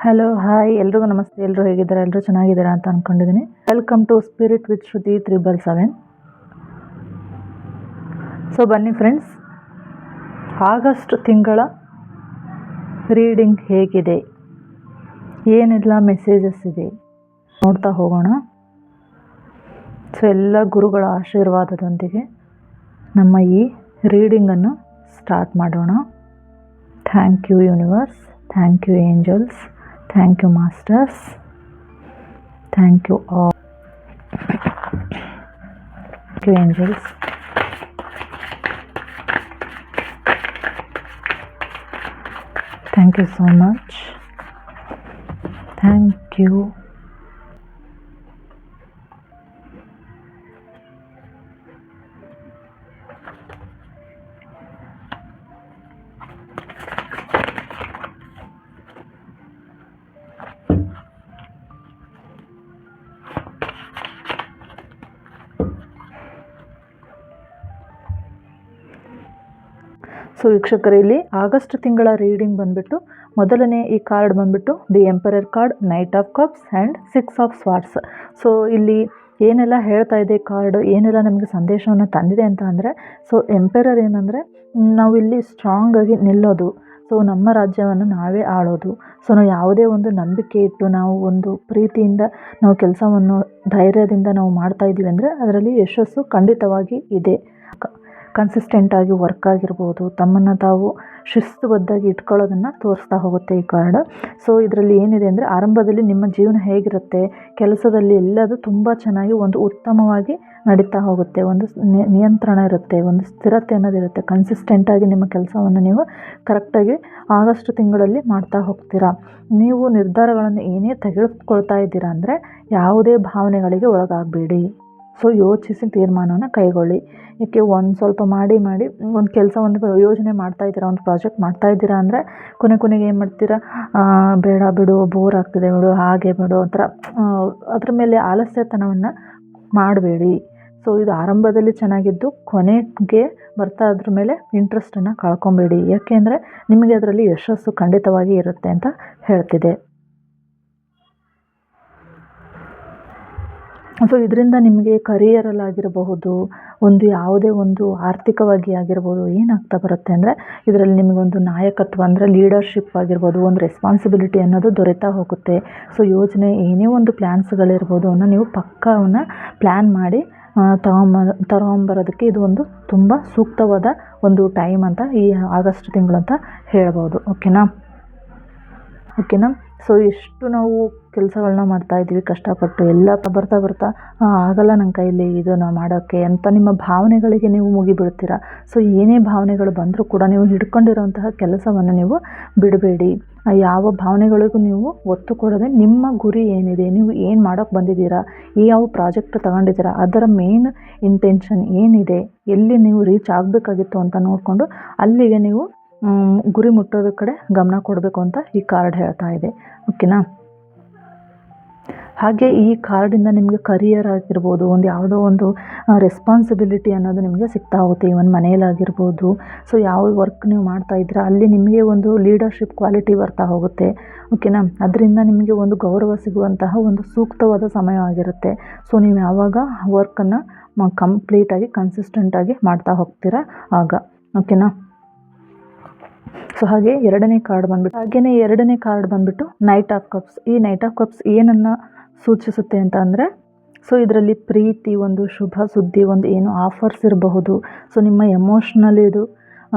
Hello hi ಎಲ್ರಿಗೂ ನಮಸ್ತೆ. ಎಲ್ಲರೂ ಹೇಗಿದ್ದಾರೆ? ಎಲ್ಲರೂ ಚೆನ್ನಾಗಿದ್ದೀರಾ ಅಂತ ಅಂದ್ಕೊಂಡಿದ್ದೀನಿ. Welcome to spirit with Shruti 777. So ಬನ್ನಿ ಫ್ರೆಂಡ್ಸ್, ಆಗಸ್ಟ್ ತಿಂಗಳ ರೀಡಿಂಗ್ ಹೇಗಿದೆ, ಏನೆಲ್ಲ ಮೆಸೇಜಸ್ ಇದೆ ನೋಡ್ತಾ ಹೋಗೋಣ. ಸೊ ಎಲ್ಲ ಗುರುಗಳ ಆಶೀರ್ವಾದದೊಂದಿಗೆ ನಮ್ಮ ಈ ರೀಡಿಂಗನ್ನು ಸ್ಟಾರ್ಟ್ ಮಾಡೋಣ. Thank you universe, thank you angels, thank you masters, thank you all, thank you angels, thank you so much, thank you. So ವೀಕ್ಷಕರೇ, ಇಲ್ಲಿ ಆಗಸ್ಟ್ ತಿಂಗಳ ರೀಡಿಂಗ್ ಬಂದ್ಬಿಟ್ಟು ಮೊದಲನೇ ಈ ಕಾರ್ಡ್ ಬಂದ್ಬಿಟ್ಟು the emperor card, knight of cups and 6 of swords. So ಇಲ್ಲಿ ಏನೆಲ್ಲ ಹೇಳ್ತಾ ಇದೆ ಕಾರ್ಡ್, ಏನೆಲ್ಲ ನಮಗೆ ಸಂದೇಶವನ್ನು ತಂದಿದೆ ಅಂತ ಅಂದರೆ, ಸೊ ಎಂಪರರ್ ಏನಂದರೆ ನಾವು ಇಲ್ಲಿ ಸ್ಟ್ರಾಂಗ್ ಆಗಿ ನಿಲ್ಲೋದು, ಸೊ ನಮ್ಮ ರಾಜ್ಯವನ್ನು ನಾವೇ ಆಳೋದು. ಸೊ ನಾವು ಯಾವುದೇ ಒಂದು ನಂಬಿಕೆ ಇಟ್ಟು ನಾವು ಒಂದು ಪ್ರೀತಿಯಿಂದ ನಾವು ಕೆಲಸವನ್ನು ಧೈರ್ಯದಿಂದ ನಾವು ಮಾಡ್ತಾ ಇದ್ದೀವಿ ಅಂದರೆ ಅದರಲ್ಲಿ ಯಶಸ್ಸು ಖಂಡಿತವಾಗಿ ಇದೆ. ಕನ್ಸಿಸ್ಟೆಂಟಾಗಿ ವರ್ಕ್ ಆಗಿರ್ಬೋದು, ತಮ್ಮನ್ನು ತಾವು ಶಿಸ್ತುಬದ್ಧಾಗಿ ಇಟ್ಕೊಳ್ಳೋದನ್ನು ತೋರಿಸ್ತಾ ಹೋಗುತ್ತೆ ಈ ಕಾರ್ಡ್. ಸೊ ಇದರಲ್ಲಿ ಏನಿದೆ ಅಂದರೆ, ಆರಂಭದಲ್ಲಿ ನಿಮ್ಮ ಜೀವನ ಹೇಗಿರುತ್ತೆ, ಕೆಲಸದಲ್ಲಿ ಎಲ್ಲದು ತುಂಬ ಚೆನ್ನಾಗಿ ಒಂದು ಉತ್ತಮವಾಗಿ ನಡೀತಾ ಹೋಗುತ್ತೆ, ಒಂದು ನಿಯಂತ್ರಣ ಇರುತ್ತೆ, ಒಂದು ಸ್ಥಿರತೆ ಅನ್ನೋದಿರುತ್ತೆ. ಕನ್ಸಿಸ್ಟೆಂಟಾಗಿ ನಿಮ್ಮ ಕೆಲಸವನ್ನು ನೀವು ಕರೆಕ್ಟಾಗಿ ಆಗಸ್ಟ್ ತಿಂಗಳಲ್ಲಿ ಮಾಡ್ತಾ ಹೋಗ್ತೀರಾ. ನೀವು ನಿರ್ಧಾರಗಳನ್ನು ಏನೇ ತೆಗೆದುಕೊಳ್ತಾ ಇದ್ದೀರಾ ಅಂದರೆ ಯಾವುದೇ ಭಾವನೆಗಳಿಗೆ ಒಳಗಾಗಬೇಡಿ. ಸೊ ಯೋಚಿಸಿ ತೀರ್ಮಾನವನ್ನು ಕೈಗೊಳ್ಳಿ. ಏಕೆ ಒಂದು ಸ್ವಲ್ಪ ಮಾಡಿ ಒಂದು ಕೆಲಸ, ಒಂದು ಯೋಜನೆ ಮಾಡ್ತಾಯಿದ್ದೀರಾ, ಒಂದು ಪ್ರಾಜೆಕ್ಟ್ ಮಾಡ್ತಾಯಿದ್ದೀರಾ ಅಂದರೆ ಕೊನೆಗೆ ಏನು ಮಾಡ್ತೀರಾ, ಬೇಡ ಬಿಡು, ಬೋರ್ ಆಗ್ತಿದೆ ಬಿಡು, ಹಾಗೆ ಬಿಡು ಒಂಥರ ಅದ್ರ ಮೇಲೆ ಆಲಸ್ಯತನವನ್ನು ಮಾಡಬೇಡಿ. ಸೊ ಇದು ಆರಂಭದಲ್ಲಿ ಚೆನ್ನಾಗಿದ್ದು ಕೊನೆಗೆ ಬರ್ತಾ ಅದ್ರ ಮೇಲೆ ಇಂಟ್ರೆಸ್ಟನ್ನು ಕಳ್ಕೊಬೇಡಿ. ಯಾಕೆಂದರೆ ನಿಮಗೆ ಅದರಲ್ಲಿ ಯಶಸ್ಸು ಖಂಡಿತವಾಗಿ ಇರುತ್ತೆ ಅಂತ ಹೇಳ್ತಿದೆ. ಸೊ ಇದರಿಂದ ನಿಮಗೆ ಕರಿಯರಲ್ಲಾಗಿರಬಹುದು, ಒಂದು ಯಾವುದೇ ಒಂದು ಆರ್ಥಿಕವಾಗಿ ಆಗಿರ್ಬೋದು, ಏನಾಗ್ತಾ ಬರುತ್ತೆ ಅಂದರೆ ಇದರಲ್ಲಿ ನಿಮಗೊಂದು ನಾಯಕತ್ವ ಅಂದರೆ ಲೀಡರ್ಶಿಪ್ ಆಗಿರ್ಬೋದು, ಒಂದು ರೆಸ್ಪಾನ್ಸಿಬಿಲಿಟಿ ಅನ್ನೋದು ದೊರೆತಾ ಹೋಗುತ್ತೆ. ಸೊ ಯೋಜನೆ ಏನೇ ಒಂದು ಪ್ಲ್ಯಾನ್ಸ್ಗಳಿರ್ಬೋದು ಅವನ್ನ ನೀವು ಪಕ್ಕವನ್ನು ಪ್ಲ್ಯಾನ್ ಮಾಡಿ ತಗೊಂಬರೋದಕ್ಕೆ ಇದು ಒಂದು ತುಂಬ ಸೂಕ್ತವಾದ ಒಂದು ಟೈಮ್ ಅಂತ ಈ ಆಗಸ್ಟ್ ತಿಂಗಳು ಅಂತ ಹೇಳ್ಬೋದು. ಓಕೆನಾ. ಸೊ ಎಷ್ಟು ನಾವು ಕೆಲಸಗಳನ್ನ ಮಾಡ್ತಾಯಿದ್ದೀವಿ ಕಷ್ಟಪಟ್ಟು, ಎಲ್ಲ ಬರ್ತಾ ಆಗಲ್ಲ ನನ್ನ ಕೈಯಲ್ಲಿ ಇದನ್ನು ಮಾಡೋಕ್ಕೆ ಅಂತ ನಿಮ್ಮ ಭಾವನೆಗಳಿಗೆ ನೀವು ಮುಗಿಬಿಡ್ತೀರ. ಸೊ ಏನೇ ಭಾವನೆಗಳು ಬಂದರೂ ಕೂಡ ನೀವು ಹಿಡ್ಕೊಂಡಿರೋಂತಹ ಕೆಲಸವನ್ನು ನೀವು ಬಿಡಬೇಡಿ. ಯಾವ ಭಾವನೆಗಳಿಗೂ ನೀವು ಒತ್ತು ಕೊಡದೆ ನಿಮ್ಮ ಗುರಿ ಏನಿದೆ, ನೀವು ಏನು ಮಾಡೋಕ್ಕೆ ಬಂದಿದ್ದೀರಾ, ಯಾವ ಪ್ರಾಜೆಕ್ಟ್ ತಗೊಂಡಿದ್ದೀರಾ, ಅದರ ಮೇನ್ ಇಂಟೆನ್ಷನ್ ಏನಿದೆ, ಎಲ್ಲಿ ನೀವು ರೀಚ್ ಆಗಬೇಕಾಗಿತ್ತು ಅಂತ ನೋಡಿಕೊಂಡು ಅಲ್ಲಿಗೆ ನೀವು ಗುರಿ ಮುಟ್ಟೋದ್ರ ಕಡೆ ಗಮನ ಕೊಡಬೇಕು ಅಂತ ಈ ಕಾರ್ಡ್ ಹೇಳ್ತಾ ಇದೆ. ಓಕೆನಾ. ಹಾಗೆ ಈ ಕಾರ್ಡಿಂದ ನಿಮಗೆ ಕರಿಯರ್ ಆಗಿರ್ಬೋದು, ಒಂದು ಯಾವುದೋ ಒಂದು ರೆಸ್ಪಾನ್ಸಿಬಿಲಿಟಿ ಅನ್ನೋದು ನಿಮಗೆ ಸಿಗ್ತಾ ಹೋಗುತ್ತೆ. ಇವನ್ ಮನೆಯಲ್ಲಾಗಿರ್ಬೋದು, ಸೊ ಯಾವ ವರ್ಕ್ ನೀವು ಮಾಡ್ತಾ ಇದ್ದೀರಾ ಅಲ್ಲಿ ನಿಮಗೆ ಒಂದು ಲೀಡರ್ಶಿಪ್ ಕ್ವಾಲಿಟಿ ಬರ್ತಾ ಹೋಗುತ್ತೆ. ಓಕೆನಾ. ಅದರಿಂದ ನಿಮಗೆ ಒಂದು ಗೌರವ ಸಿಗುವಂತಹ ಒಂದು ಸೂಕ್ತವಾದ ಸಮಯವಾಗಿರುತ್ತೆ. ಸೊ ನೀವು ಯಾವಾಗ ವರ್ಕನ್ನು ಕಂಪ್ಲೀಟಾಗಿ ಕನ್ಸಿಸ್ಟೆಂಟಾಗಿ ಮಾಡ್ತಾ ಹೋಗ್ತೀರಾ ಆಗ. ಓಕೆನಾ. ಸೊ ಹಾಗೆ ಎರಡನೇ ಕಾರ್ಡ್ ಬಂದ್ಬಿಟ್ಟು ನೈಟ್ ಆಫ್ ಕಪ್ಸ್. ಈ ನೈಟ್ ಆಫ್ ಕಪ್ಸ್ ಏನನ್ನು ಸೂಚಿಸುತ್ತೆ ಅಂತ ಅಂದರೆ, ಸೊ ಇದರಲ್ಲಿ ಪ್ರೀತಿ, ಒಂದು ಶುಭ ಸುದ್ದಿ, ಒಂದು ಏನು ಆಫರ್ಸ್ ಇರಬಹುದು. ಸೊ ನಿಮ್ಮ ಎಮೋಷ್ನಲ್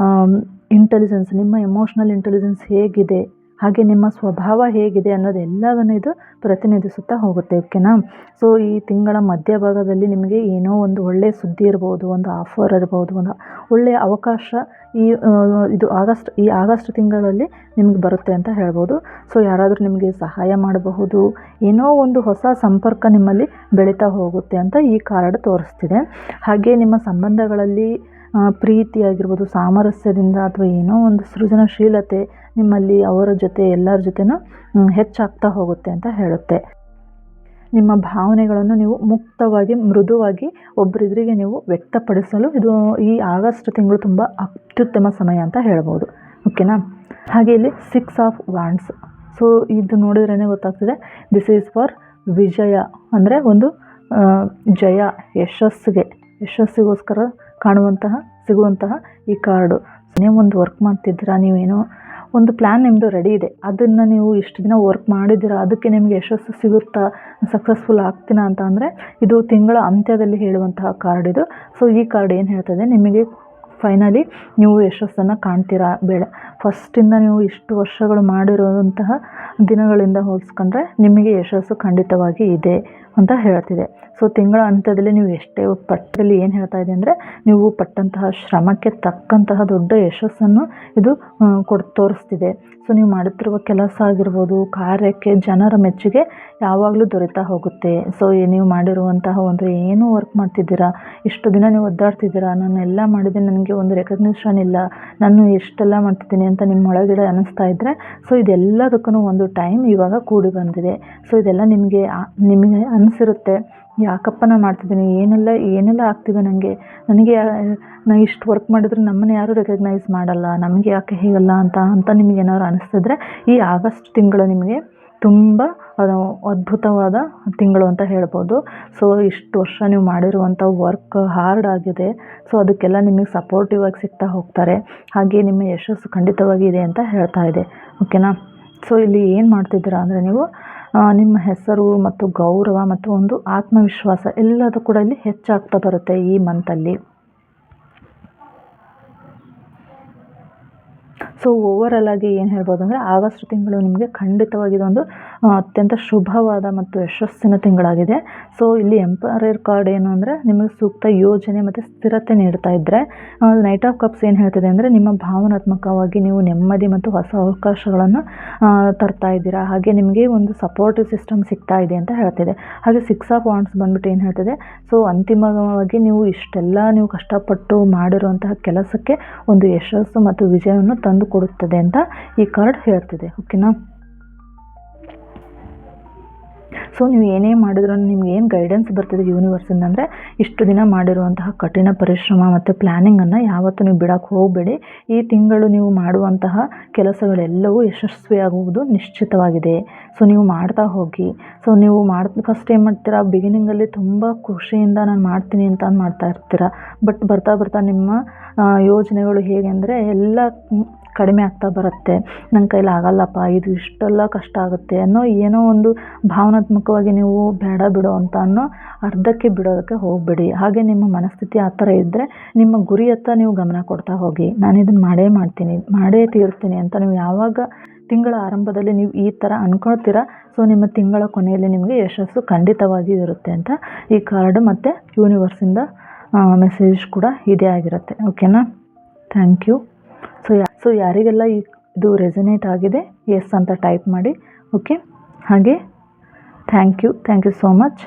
ಇಂಟೆಲಿಜೆನ್ಸ್ ಹೇಗಿದೆ, ಹಾಗೆ ನಿಮ್ಮ ಸ್ವಭಾವ ಹೇಗಿದೆ ಅನ್ನೋದೆಲ್ಲವನ್ನು ಇದು ಪ್ರತಿನಿಧಿಸುತ್ತಾ ಹೋಗುತ್ತೆ. ಓಕೆನಾ. ಸೊ ಈ ತಿಂಗಳ ಮಧ್ಯಭಾಗದಲ್ಲಿ ನಿಮಗೆ ಏನೋ ಒಂದು ಒಳ್ಳೆಯ ಸುದ್ದಿ ಇರ್ಬೋದು, ಒಂದು ಆಫರ್ ಇರ್ಬೋದು, ಒಂದು ಒಳ್ಳೆಯ ಅವಕಾಶ ಈ ಆಗಸ್ಟ್ ತಿಂಗಳಲ್ಲಿ ನಿಮಗೆ ಬರುತ್ತೆ ಅಂತ ಹೇಳ್ಬೋದು. ಸೊ ಯಾರಾದರೂ ನಿಮಗೆ ಸಹಾಯ ಮಾಡಬಹುದು, ಏನೋ ಒಂದು ಹೊಸ ಸಂಪರ್ಕ ನಿಮ್ಮಲ್ಲಿ ಬೆಳೀತಾ ಹೋಗುತ್ತೆ ಅಂತ ಈ ಕಾರ್ಡ್ ತೋರಿಸ್ತಿದೆ. ಹಾಗೆ ನಿಮ್ಮ ಸಂಬಂಧಗಳಲ್ಲಿ ಪ್ರೀತಿಯಾಗಿರ್ಬೋದು, ಸಾಮರಸ್ಯದಿಂದ ಅಥವಾ ಏನೋ ಒಂದು ಸೃಜನಶೀಲತೆ ನಿಮ್ಮಲ್ಲಿ ಅವರ ಜೊತೆ ಎಲ್ಲರ ಜೊತೆನೂ ಹೆಚ್ಚಾಗ್ತಾ ಹೋಗುತ್ತೆ ಅಂತ ಹೇಳುತ್ತೆ. ನಿಮ್ಮ ಭಾವನೆಗಳನ್ನು ನೀವು ಮುಕ್ತವಾಗಿ, ಮೃದುವಾಗಿ ಒಬ್ಬರಿದ್ರಿಗೆ ನೀವು ವ್ಯಕ್ತಪಡಿಸಲು ಇದು ಈ ಆಗಸ್ಟ್ ತಿಂಗಳು ತುಂಬ ಅತ್ಯುತ್ತಮ ಸಮಯ ಅಂತ ಹೇಳ್ಬೋದು. ಓಕೆನಾ. ಹಾಗೆ ಇಲ್ಲಿ 6 ಆಫ್ ವಾಂಡ್ಸ್. ಸೊ ಇದು ನೋಡಿದ್ರೇ ಗೊತ್ತಾಗ್ತಿದೆ, ದಿಸ್ ಈಸ್ ಫಾರ್ ವಿಜಯ, ಅಂದರೆ ಒಂದು ಜಯ, ಯಶಸ್ಸಿಗೋಸ್ಕರ ಸಿಗುವಂತಹ ಈ ಕಾರ್ಡು. ನೀವು ಒಂದು ವರ್ಕ್ ಮಾಡ್ತಿದ್ದೀರಾ, ನೀವೇನೋ ಒಂದು ಪ್ಲ್ಯಾನ್ ನಿಮ್ಮದು ರೆಡಿ ಇದೆ, ಅದನ್ನು ನೀವು ಇಷ್ಟು ದಿನ ವರ್ಕ್ ಮಾಡಿದ್ದೀರಾ, ಅದಕ್ಕೆ ನಿಮಗೆ ಯಶಸ್ಸು ಸಿಗುತ್ತಾ, ಸಕ್ಸಸ್ಫುಲ್ ಆಗ್ತೀನಾ ಅಂತ ಅಂದರೆ ಇದು ತಿಂಗಳ ಅಂತ್ಯದಲ್ಲಿ ಹೇಳುವಂತಹ ಕಾರ್ಡ್ ಇದು. ಸೊ ಈ ಕಾರ್ಡ್ ಏನು ಹೇಳ್ತದೆ, ನಿಮಗೆ ಫೈನಲಿ ನೀವು ಯಶಸ್ಸನ್ನು ಕಾಣ್ತೀರಾ. ಫಸ್ಟಿಂದ ನೀವು ಇಷ್ಟು ವರ್ಷಗಳು ಮಾಡಿರುವಂತಹ ದಿನಗಳಿಂದ ಹೋಲಿಸ್ಕೊಂಡ್ರೆ ನಿಮಗೆ ಯಶಸ್ಸು ಖಂಡಿತವಾಗಿ ಇದೆ ಅಂತ ಹೇಳ್ತಿದೆ. ಸೊ ತಿಂಗಳ ಅಂತ್ಯದಲ್ಲಿ ನೀವು ಎಷ್ಟೇ ಪಟ್ಟದಲ್ಲಿ ಏನು ಹೇಳ್ತಾ ಇದೆ ಅಂದರೆ, ನೀವು ಪಟ್ಟಂತಹ ಶ್ರಮಕ್ಕೆ ತಕ್ಕಂತಹ ದೊಡ್ಡ ಯಶಸ್ಸನ್ನು ಇದು ತೋರಿಸ್ತಿದೆ. ಸೊ ನೀವು ಮಾಡುತ್ತಿರುವ ಕೆಲಸ ಆಗಿರ್ಬೋದು, ಕಾರ್ಯಕ್ಕೆ ಜನರ ಮೆಚ್ಚುಗೆ ಯಾವಾಗಲೂ ದೊರೀತಾ ಹೋಗುತ್ತೆ. ಸೊ ನೀವು ಮಾಡಿರುವಂತಹ ಒಂದು ಏನು ವರ್ಕ್ ಮಾಡ್ತಿದ್ದೀರಾ, ಇಷ್ಟು ದಿನ ನೀವು ಒದ್ದಾಡ್ತಿದ್ದೀರಾ, ನಾನು ಎಲ್ಲ ಮಾಡಿದ್ದೀನಿ, ನನಗೆ ಒಂದು ರೆಕಗ್ನಿಷನ್ ಇಲ್ಲ, ನಾನು ಎಷ್ಟೆಲ್ಲ ಮಾಡ್ತಿದ್ದೀನಿ ಅಂತ ನಿಮ್ಮ ಒಳಗಡೆ ಅನ್ನಿಸ್ತಾ ಇದ್ದರೆ, ಸೊ ಇದೆಲ್ಲದಕ್ಕೂ ಒಂದು ಟೈಮ್ ಇವಾಗ ಕೂಡಿ ಬಂದಿದೆ. ಸೊ ಇದೆಲ್ಲ ನಿಮಗೆ ಅನಿಸಿರುತ್ತೆ, ಯಾಕಪ್ಪ ನಾನು ಮಾಡ್ತಿದ್ದೀನಿ, ಏನೆಲ್ಲ ಆಗ್ತಿದೆ ನನಗೆ ನಾನು ಇಷ್ಟು ವರ್ಕ್ ಮಾಡಿದ್ರು ನಮ್ಮನ್ನು ಯಾರೂ ರೆಕಗ್ನೈಸ್ ಮಾಡಲ್ಲ, ನಮಗೆ ಯಾಕೆ ಹೀಗಲ್ಲ ಅಂತ ನಿಮಗೇನಾದ್ರು ಅನಿಸ್ತಿದ್ರೆ, ಈ ಆಗಸ್ಟ್ ತಿಂಗಳು ನಿಮಗೆ ತುಂಬ ಅದ್ಭುತವಾದ ತಿಂಗಳು ಅಂತ ಹೇಳ್ಬೋದು. ಸೊ ಇಷ್ಟು ವರ್ಷ ನೀವು ಮಾಡಿರುವಂಥ ವರ್ಕ್ ಹಾರ್ಡ್ ಆಗಿದೆ. ಸೊ ಅದಕ್ಕೆಲ್ಲ ನಿಮಗೆ ಸಪೋರ್ಟಿವ್ ಆಗಿ ಸಿಗ್ತಾ ಹೋಗ್ತಾರೆ. ಹಾಗೆ ನಿಮ್ಮ ಯಶಸ್ಸು ಖಂಡಿತವಾಗಿ ಇದೆ ಅಂತ ಹೇಳ್ತಾ ಇದೆ. ಓಕೆನಾ. ಸೊ ಇಲ್ಲಿ ಏನು ಮಾಡ್ತಿದ್ದೀರಾ ಅಂದರೆ, ನೀವು ನಿಮ್ಮ ಹೆಸರು ಮತ್ತು ಗೌರವ ಮತ್ತು ಒಂದು ಆತ್ಮವಿಶ್ವಾಸ ಎಲ್ಲದೂ ಕೂಡ ಇಲ್ಲಿ ಹೆಚ್ಚಾಗ್ತಾ ಬರುತ್ತೆ ಈ ಮಂತಲ್ಲಿ. ಸೊ ಓವರಾಲ್ ಆಗಿ ಏನು ಹೇಳ್ಬೋದು ಅಂದರೆ, ಆಗಸ್ಟ್ ತಿಂಗಳು ನಿಮಗೆ ಖಂಡಿತವಾಗಿ ಇದೊಂದು ಅತ್ಯಂತ ಶುಭವಾದ ಮತ್ತು ಯಶಸ್ಸಿನ ತಿಂಗಳಾಗಿದೆ. ಸೊ ಇಲ್ಲಿ ಎಂಪರರ್ ಕಾರ್ಡ್ ಏನು ಅಂದರೆ, ನಿಮಗೆ ಸೂಕ್ತ ಯೋಜನೆ ಮತ್ತು ಸ್ಥಿರತೆ ನೀಡ್ತಾ ಇದ್ದರೆ, ನೈಟ್ ಆಫ್ ಕಪ್ಸ್ ಏನು ಹೇಳ್ತಿದೆ ಅಂದರೆ, ನಿಮ್ಮ ಭಾವನಾತ್ಮಕವಾಗಿ ನೀವು ನೆಮ್ಮದಿ ಮತ್ತು ಹೊಸ ಅವಕಾಶಗಳನ್ನು ತರ್ತಾ ಇದ್ದೀರಾ. ಹಾಗೆ ನಿಮಗೆ ಒಂದು ಸಪೋರ್ಟಿವ್ ಸಿಸ್ಟಮ್ ಸಿಗ್ತಾ ಇದೆ ಅಂತ ಹೇಳ್ತಿದೆ. ಹಾಗೆ 6 ಆಫ್ ವಾಂಡ್ಸ್ ಬಂದ್ಬಿಟ್ಟು ಏನು ಹೇಳ್ತಿದೆ, ಸೊ ಅಂತಿಮವಾಗಿ ನೀವು ಕಷ್ಟಪಟ್ಟು ಮಾಡಿರುವಂತಹ ಕೆಲಸಕ್ಕೆ ಒಂದು ಯಶಸ್ಸು ಮತ್ತು ವಿಜಯವನ್ನು ತಂದು ಕೊಡುತ್ತದೆ ಅಂತ ಈ ಕಾರ್ಡ್ ಹೇಳ್ತಿದೆ. ಓಕೆನಾ. ಸೊ ನೀವು ಏನೇ ಮಾಡಿದ್ರು ನಿಮ್ಗೆ ಏನು ಗೈಡೆನ್ಸ್ ಬರ್ತಿದೆ ಯೂನಿವರ್ಸಿಂದ ಅಂದರೆ, ಇಷ್ಟು ದಿನ ಮಾಡಿರುವಂತಹ ಕಠಿಣ ಪರಿಶ್ರಮ ಮತ್ತು ಪ್ಲ್ಯಾನಿಂಗನ್ನು ಯಾವತ್ತೂ ನೀವು ಬಿಡೋಕ್ಕೆ ಹೋಗಬೇಡಿ. ಈ ತಿಂಗಳು ನೀವು ಮಾಡುವಂತಹ ಕೆಲಸಗಳೆಲ್ಲವೂ ಯಶಸ್ವಿಯಾಗುವುದು ನಿಶ್ಚಿತವಾಗಿದೆ. ಸೊ ನೀವು ಮಾಡ್ತಾ ಹೋಗಿ. ಸೊ ನೀವು ಫಸ್ಟ್ ಏನು ಮಾಡ್ತೀರಾ, ಬಿಗಿನಿಂಗಲ್ಲಿ ತುಂಬ ಖುಷಿಯಿಂದ ನಾನು ಮಾಡ್ತೀನಿ ಅಂತ ಮಾಡ್ತಾ ಇರ್ತೀರ. ಬಟ್ ಬರ್ತಾ ನಿಮ್ಮ ಯೋಜನೆಗಳು ಹೇಗೆ ಅಂದರೆ ಎಲ್ಲ ಕಡಿಮೆ ಆಗ್ತಾ ಬರುತ್ತೆ. ನನ್ನ ಕೈಲಿ ಆಗಲ್ಲಪ್ಪ, ಇದು ಇಷ್ಟೆಲ್ಲ ಕಷ್ಟ ಆಗುತ್ತೆ ಏನೋ ಒಂದು ಭಾವನಾತ್ಮಕವಾಗಿ ನೀವು ಬೇಡ ಬಿಡೋ ಅಂತ ಅರ್ಧಕ್ಕೆ ಬಿಡೋದಕ್ಕೆ ಹೋಗಬೇಡಿ. ಹಾಗೆ ನಿಮ್ಮ ಮನಸ್ಥಿತಿ ಆ ಥರ ಇದ್ದರೆ ನಿಮ್ಮ ಗುರಿಯತ್ತ ನೀವು ಗಮನ ಕೊಡ್ತಾ ಹೋಗಿ. ನಾನು ಇದನ್ನು ಮಾಡೇ ತೀರ್ತೀನಿ ಅಂತ ನೀವು ಯಾವಾಗ ತಿಂಗಳ ಆರಂಭದಲ್ಲಿ ನೀವು ಈ ಥರ ಅಂದ್ಕೊಳ್ತೀರಾ, ಸೊ ನಿಮ್ಮ ತಿಂಗಳ ಕೊನೆಯಲ್ಲಿ ನಿಮಗೆ ಯಶಸ್ಸು ಖಂಡಿತವಾಗಿ ಇರುತ್ತೆ ಅಂತ ಈ ಕಾರ್ಡ್ ಮತ್ತು ಯೂನಿವರ್ಸಿಂದ ಮೆಸೇಜ್ ಕೂಡ ಇದೇ ಆಗಿರುತ್ತೆ. ಓಕೆನಾ. Thank you. ಸೊ ಯಾರಿಗೆಲ್ಲ ಇದು ರೆಸನೇಟ್ ಆಗಿದೆ, ಎಸ್ ಅಂತ ಟೈಪ್ ಮಾಡಿ. ಓಕೆ. ಹಾಗೆ ಥ್ಯಾಂಕ್ ಯು ಸೋ ಮಚ್.